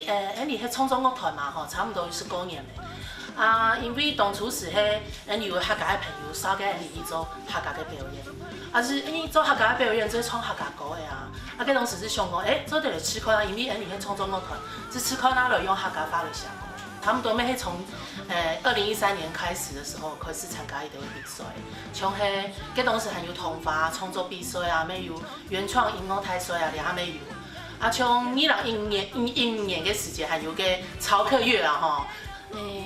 你迄创作乐团嘛吼，差不多19年嘞。啊，因为当初是迄有客家的朋友扫给去做客家的表演，啊是做客家的表演，做创客家歌的啊。啊，佮当时是想讲，做着吃亏啊，因为迄创作乐团是吃亏那了用客家话来写歌。他们都咩？从2013年开始的时候，开始参加伊个比赛，像佮当时还有通发创作比赛啊，咩有原创音乐大赛啊，然后咩有。啊，像2015年的时间，还有个曹克月啊吼。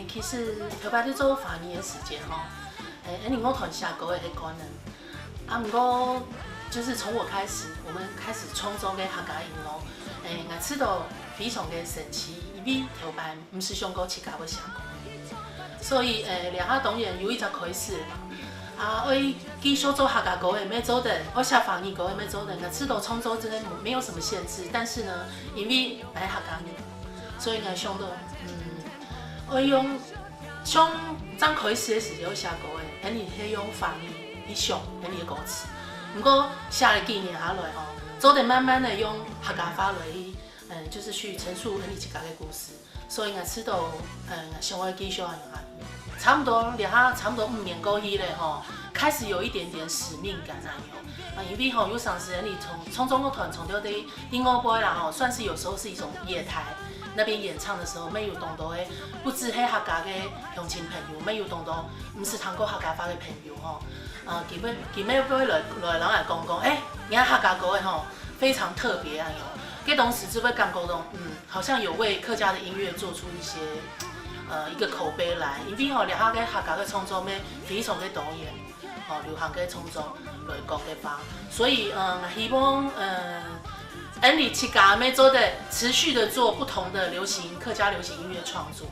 其实头摆在做华语的时间吼，乐团写歌的迄可能，啊，不过就是从我开始，我们开始创作嘅客家音乐，我知道非常的神奇，因为头摆唔是上过自家要写歌，所以俩下当然有一只开始。啊，我继续做客家歌的，要做的；我写华语歌的，要做的。我知道创作真的没有什么限制，但是呢，因为爱客家人，所以我想到，我用像刚开始的时候写歌的，你是用华语去想你的歌词。不过写了几年下来吼，做得慢慢的用客家话来，就是去陈述你自家的故事。所以我知道，想要继续用差不多差不多5年过去了吼，开始有一点点使命感那样。因为吼有上时你从创作乐团从到的音乐杯啦吼，算是有时候是一种野台那边演唱的时候，没有当到的不止迄客家的乡亲朋友，没有当到不是通过客家话的朋友吼，基本会来人来讲，人家客家歌的吼非常特别啊哟。佮同时就会感觉到，好像有为客家的音乐做出一些。一个口碑来，因为吼，俩个客家嘅创作咩非常嘅多元，流行嘅创作来国嘅吧，所以希望你自家咩做的持续的做不同的客家流行音乐创作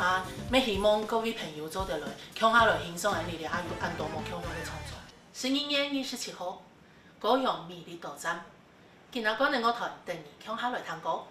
啊，咩希望各位朋友做得来，向下来欣赏你俩有按多么向下嘅创作。12月27号，高雄美丽岛站，今仔个能够团等你向下来探歌。